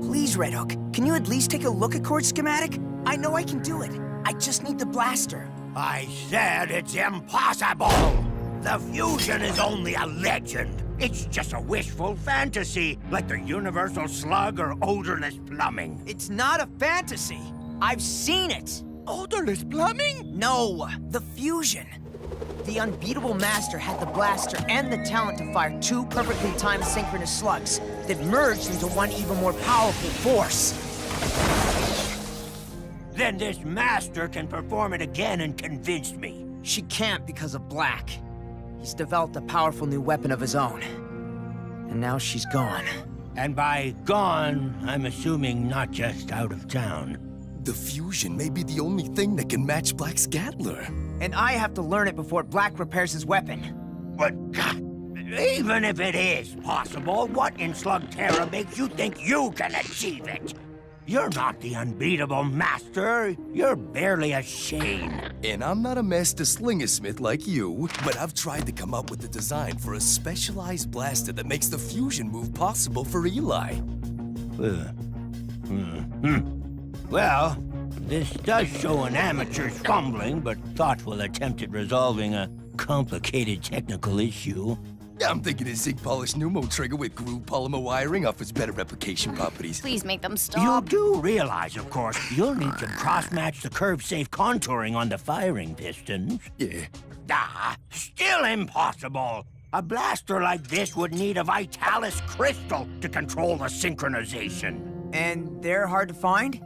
Please, Red Hook, can you at least take a look at Kord's schematic? I know I can do it. I just need the blaster. I said it's impossible! The fusion is only a legend. It's just a wishful fantasy, like the universal slug or odorless plumbing. It's not a fantasy. I've seen it. Odorless plumbing? No, the fusion. The unbeatable master had the blaster and the talent to fire two perfectly timed synchronous slugs that merged into one even more powerful force. Then this master can perform it again and convince me. She can't because of Blakk. He's developed a powerful new weapon of his own. And now she's gone. And by gone, I'm assuming not just out of town. The fusion may be the only thing that can match Black's Gatler. And I have to learn it before Blakk repairs his weapon. But even if it is possible, what in Slugterra makes you think you can achieve it? You're not the unbeatable master. You're barely a Shane. And I'm not a master slingersmith like you, but I've tried to come up with a design for a specialized blaster that makes the fusion move possible for Eli. Well, this does show an amateur's fumbling but thoughtful attempt at resolving a complicated technical issue. I'm thinking a zinc polished pneumo trigger with groove polymer wiring offers better replication properties. Please make them stop. You do realize, of course, you'll need to cross-match the curve-safe contouring on the firing pistons. Yeah. Still impossible. A blaster like this would need a Vitalis crystal to control the synchronization. And they're hard to find?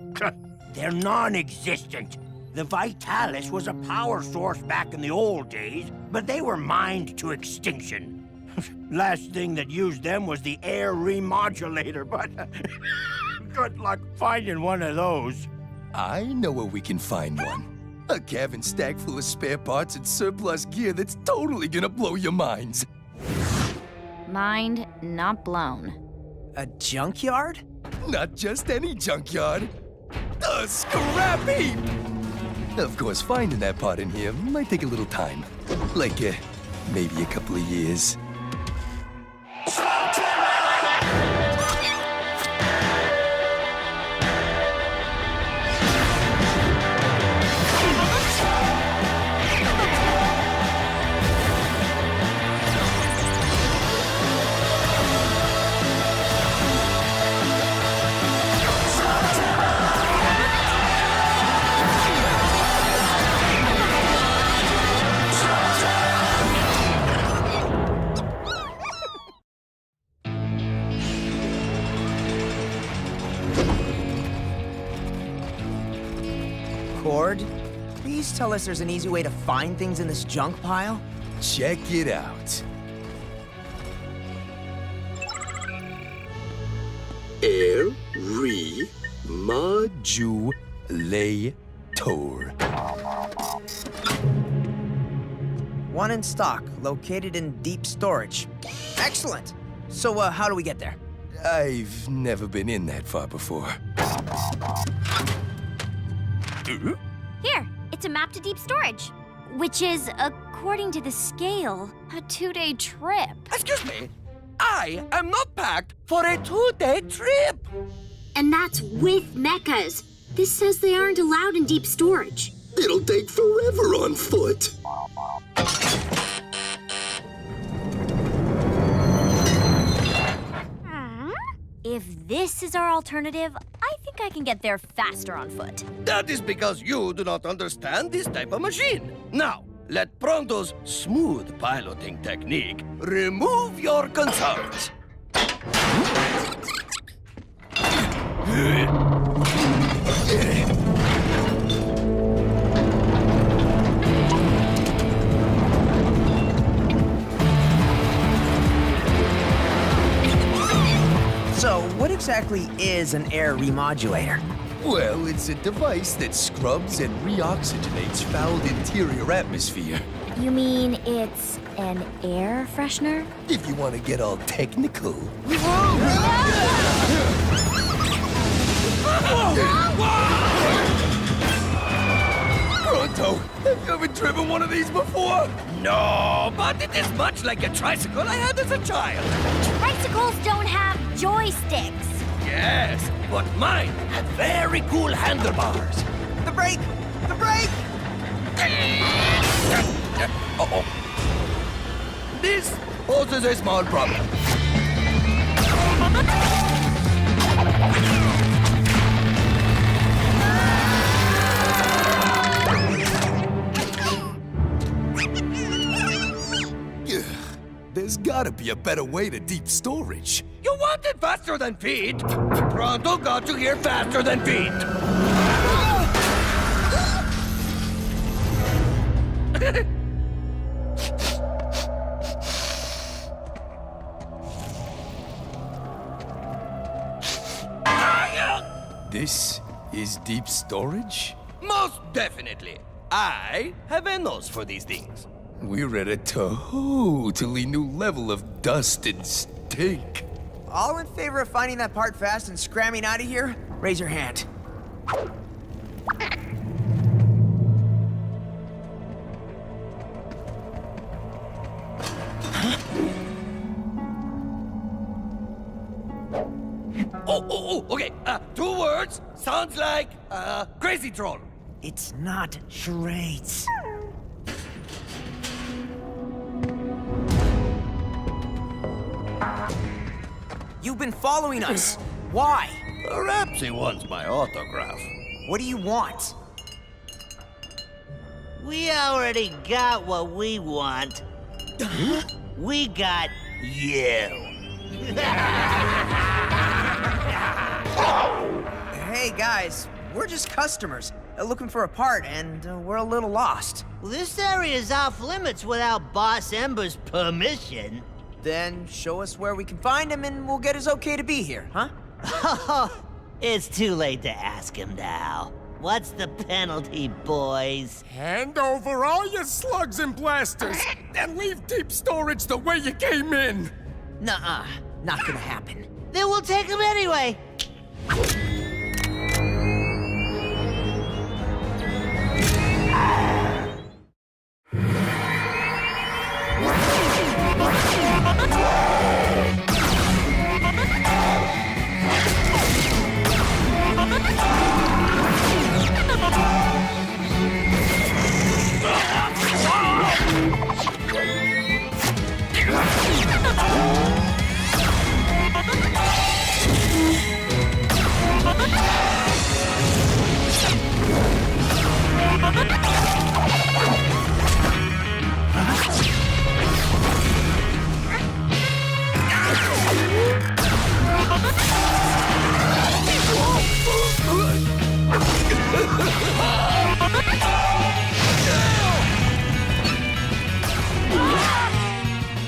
They're non-existent. The Vitalis was a power source back in the old days, but they were mined to extinction. Last thing that used them was the air remodulator, but good luck finding one of those. I know where we can find one. A cavern stack full of spare parts and surplus gear that's totally gonna blow your minds. Mind not blown. A junkyard? Not just any junkyard. The Scrap Heap! Of course, finding that part in here might take a little time. Like, maybe a couple of years. Kord, please tell us there's an easy way to find things in this junk pile? Check it out. Air Remodulator. One in stock, located in deep storage. Excellent. So, how do we get there? I've never been in that far before. Here, it's a map to deep storage, which is, according to the scale, a 2-day trip. Excuse me, I am not packed for a 2-day trip. And that's with mechas. This says they aren't allowed in deep storage. It'll take forever on foot. If this is our alternative, I think I can get there faster on foot. That is because you do not understand this type of machine. Now, let Pronto's smooth piloting technique remove your concerns. So, what exactly is an air remodulator? Well, it's a device that scrubs and reoxygenates fouled interior atmosphere. You mean it's an air freshener? If you want to get all technical. Pronto, have you ever driven one of these before? No, but it is much like a tricycle I had as a child. Tricycles duels don't have joysticks. Yes, but mine had very cool handlebars. The brake! The brake! Uh-oh. This poses a small problem. There's gotta be a better way to deep storage. You want it faster than feet? Pronto got you here faster than feet. This is deep storage? Most definitely. I have a nose for these things. We're at a totally new level of dust and stink. All in favor of finding that part fast and scramming out of here? Raise your hand. Okay. 2 words. Sounds like, crazy troll. It's not charades. You've been following us. Why? Perhaps he wants my autograph. What do you want? We already got what we want. We got you. Hey guys, we're just customers looking for a part, and we're a little lost. Well, this area is off limits without Boss Ember's permission. Then show us where we can find him, and we'll get his okay to be here, huh? It's too late to ask him now. What's the penalty, boys? Hand over all your slugs and blasters, and leave deep storage the way you came in. Nuh-uh, not gonna happen. Then we'll take him anyway.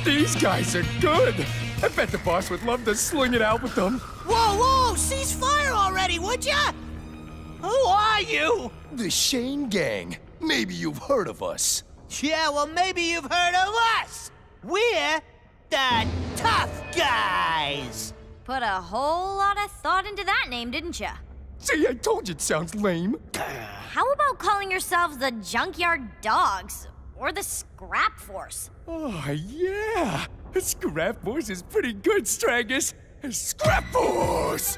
These guys are good. I bet the boss would love to sling it out with them. Whoa, cease fire already, would ya? Who are you? The Shane gang. Maybe you've heard of us. Yeah, well, maybe you've heard of us. We're the tough guys. Put a whole lot of thought into that name, didn't ya? See, I told you it sounds lame. How about calling yourselves the Junkyard Dogs? Or the Scrap Force? Oh, yeah. Scrap Force is pretty good, Stragus. Scrap Force!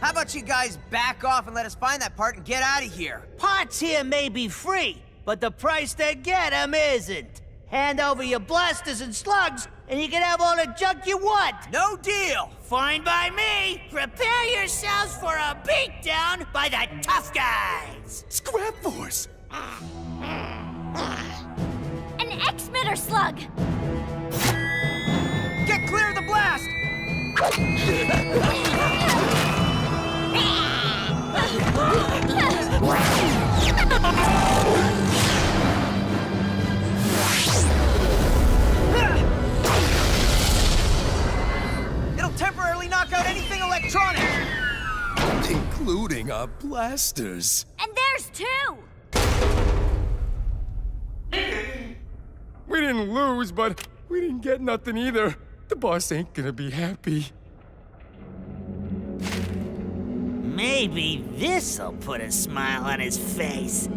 How about you guys back off and let us find that part and get out of here? Parts here may be free, but the price to get 'em isn't. Hand over your blasters and slugs, and you can have all the junk you want. No deal! Fine by me. Prepare yourselves for a beatdown by the tough guys. Scrap Force! An X-Mitter slug! Get clear of the blast! It'll temporarily knock out anything electronic! Including our blasters. And there's 2! We didn't lose, but we didn't get nothing either. The boss ain't gonna be happy. Maybe this'll put a smile on his face.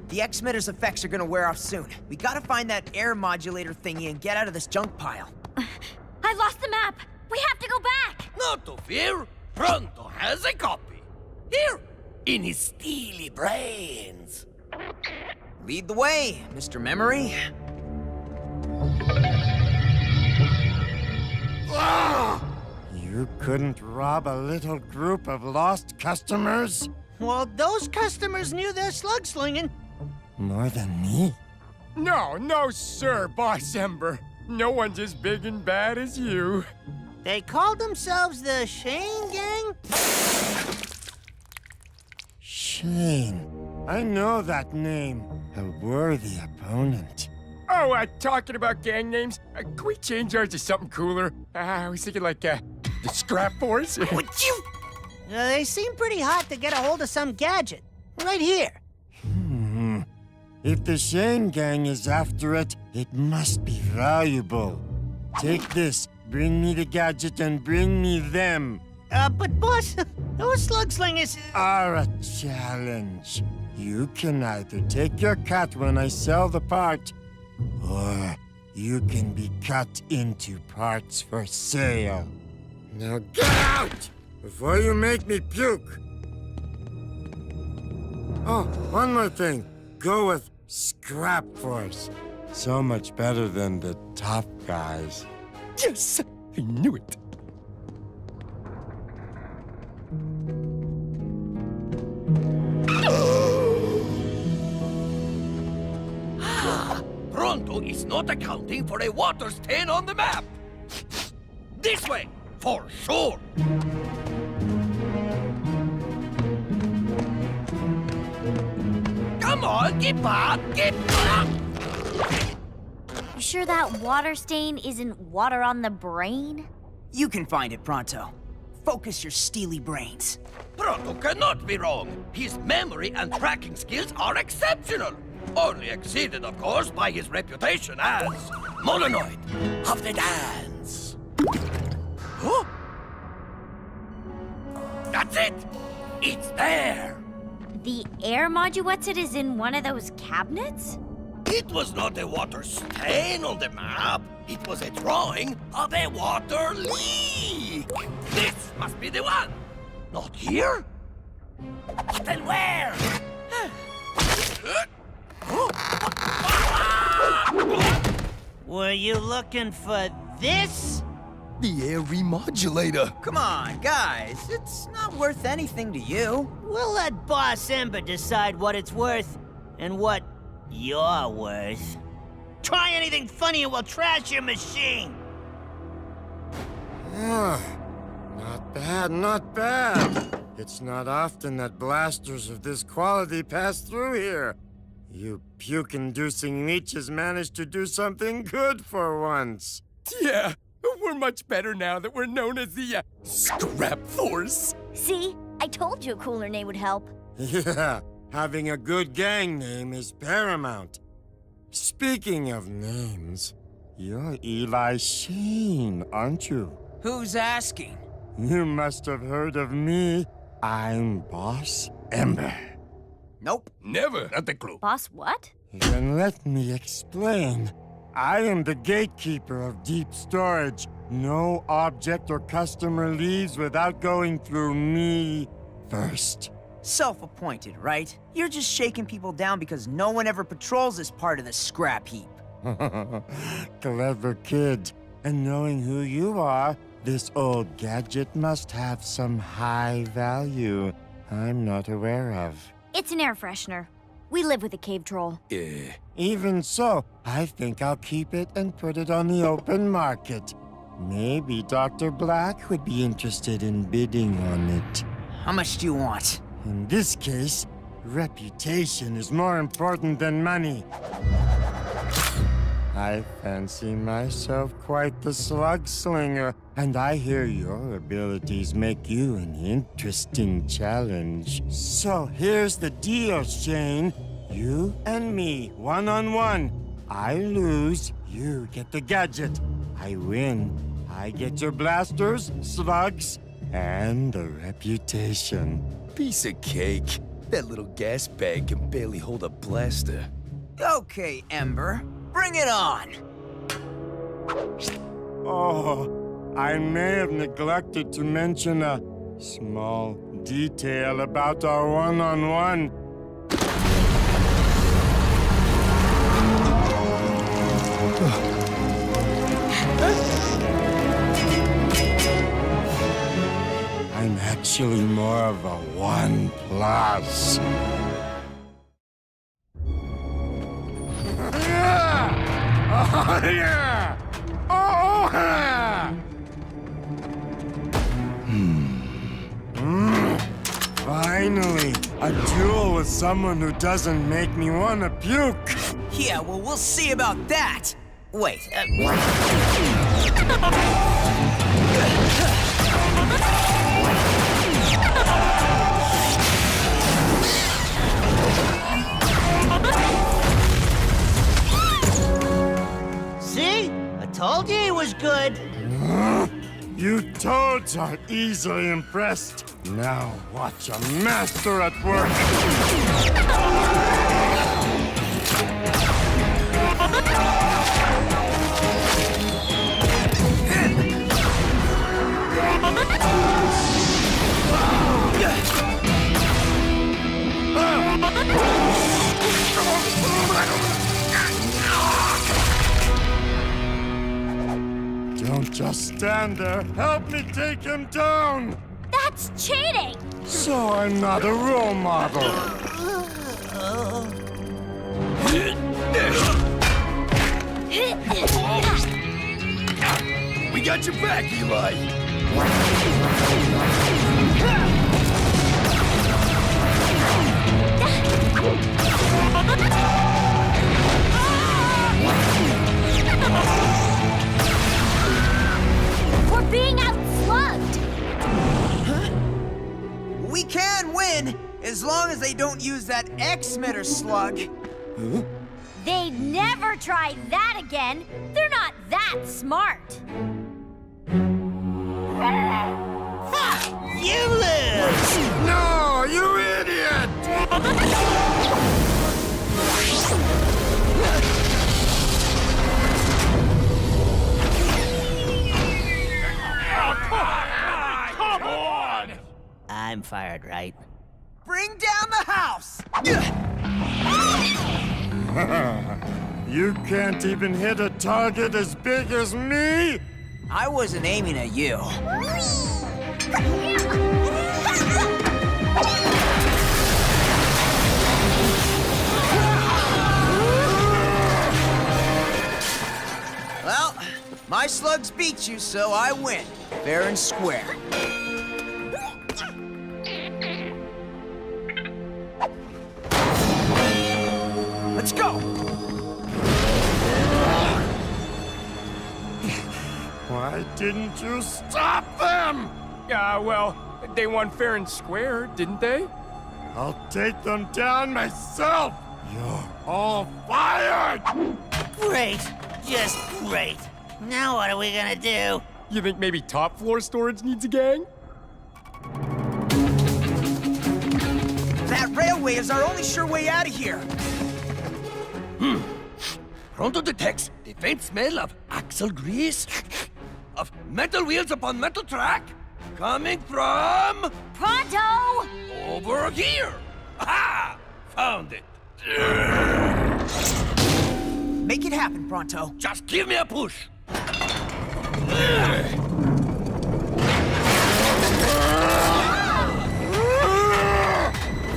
The X-Mitter's effects are gonna wear off soon. We gotta find that air modulator thingy and get out of this junk pile. I lost the map. We have to go back. Not to fear. Pronto has a copy. Here, in his steely brains. Lead the way, Mr. Memory. You couldn't rob a little group of lost customers? Well, those customers knew their slugslinging. More than me? No, sir, Boss Ember. No one's as big and bad as you. They called themselves the Shane Gang? Shane. I know that name. A worthy opponent. Oh, talking about gang names, can we change ours to something cooler? I was thinking like, the Scrap Force. They seem pretty hot to get a hold of some gadget. Right here. If the Shane gang is after it, it must be valuable. Take this, bring me the gadget, and bring me them. But boss, those slugslingers... Are a challenge. You can either take your cut when I sell the part, or you can be cut into parts for sale. Now get out! Before you make me puke! Oh, one more thing. Go with Scrap Force. So much better than the tough guys. Yes! I knew it. Pronto is not accounting for a water stain on the map. This way, for sure. Come on, get back, get back! You sure that water stain isn't water on the brain? You can find it, Pronto. Focus your steely brains. Pronto cannot be wrong. His memory and tracking skills are exceptional. Only exceeded, of course, by his reputation as Molenoid of the Dance. Huh? That's it! It's there! The air moduetsit is in one of those cabinets? It was not a water stain on the map. It was a drawing of a water leak. This must be the one. Not here? Then where? Were you looking for this? The air remodulator. Come on, guys. It's not worth anything to you. We'll let Boss Ember decide what it's worth and what you're worth. Try anything funny and we'll trash your machine. Not bad, not bad. It's not often that blasters of this quality pass through here. You puke-inducing leeches managed to do something good for once. Yeah, we're much better now that we're known as the Scrap Force. See? I told you a cooler name would help. Yeah, having a good gang name is paramount. Speaking of names, you're Eli Shane, aren't you? Who's asking? You must have heard of me. I'm Boss Ember. Nope. Never. Not a clue. Boss what? Then let me explain. I am the gatekeeper of deep storage. No object or customer leaves without going through me first. Self-appointed, right? You're just shaking people down because no one ever patrols this part of the Scrap Heap. Clever kid. And knowing who you are, this old gadget must have some high value I'm not aware of. It's an air freshener. We live with a cave troll. Even so, I think I'll keep it and put it on the open market. Maybe Dr. Blakk would be interested in bidding on it. How much do you want? In this case, reputation is more important than money. I fancy myself quite the slug slinger, and I hear your abilities make you an interesting challenge. So here's the deal, Shane. You and me, one-on-one. I lose, you get the gadget. I win, I get your blasters, slugs, and the reputation. Piece of cake. That little gas bag can barely hold a blaster. Okay, Ember. Bring it on! Oh, I may have neglected to mention a small detail about our one-on-one. I'm actually more of a 1+. Oh, yeah! Oh, yeah! Finally, a duel with someone who doesn't make me want to puke. Yeah, well, we'll see about that. Wait, See? I told you he was good. You toads are easily impressed. Now watch a master at work. Don't just stand there. Help me take him down. That's cheating! So I'm not a role model. We got your back, Eli. We're being outslugged! we can win as long as they don't use that X-Mitter slug. They'd never try that again. They're not that smart. You lose! No, you idiot! Come on! I'm fired, right? Bring down the house! You can't even hit a target as big as me? I wasn't aiming at you. Well, my slugs beat you, so I win. Fair and square. Let's go! Why didn't you stop them? Well, they won fair and square, didn't they? I'll take them down myself. You're all fired! Great. Just great. Now what are we gonna do? You think maybe top floor storage needs a gang? That railway is our only sure way out of here. Pronto detects the faint smell of axle grease, of metal wheels upon metal track, coming from Pronto! over here. Aha! Found it. Make it happen, Pronto. Just give me a push.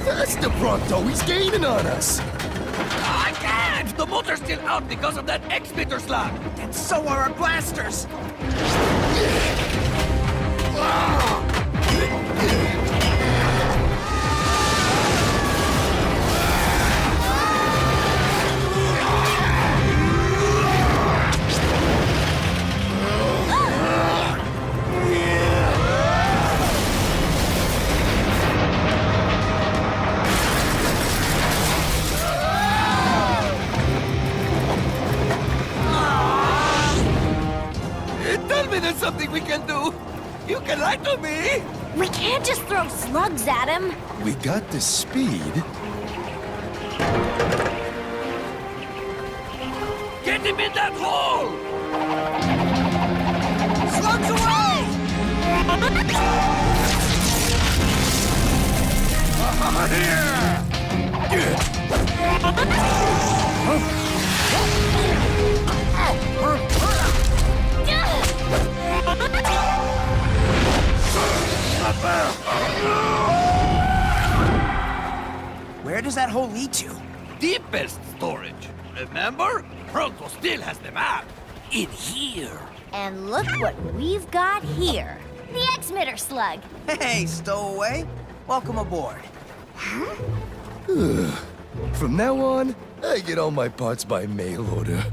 Faster, Pronto. He's gaining on us. I can't! The motor's still out because of that X-Mitter slug. And so are our blasters. Tell me there's something we can do. You can lie to me. We can't just throw slugs at him. We got the speed. Get him in that hole! Slugs away! Where does that hole lead to? Deepest storage. Remember? Proto still has the map. In here. And look what we've got here. The X-Mitter slug. Hey, stowaway. Welcome aboard. From now on, I get all my parts by mail order.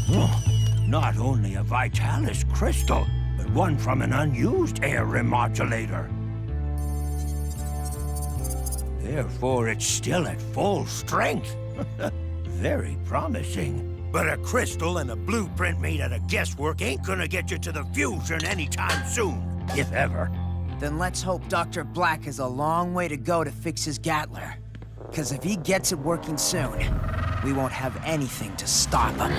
Oh, not only a Vitalis crystal, but one from an unused air remodulator. Therefore, it's still at full strength. Very promising. But a crystal and a blueprint made out of guesswork ain't gonna get you to the fusion anytime soon, if ever. Then let's hope Dr. Blakk has a long way to go to fix his Gatler. Because if he gets it working soon, we won't have anything to stop him.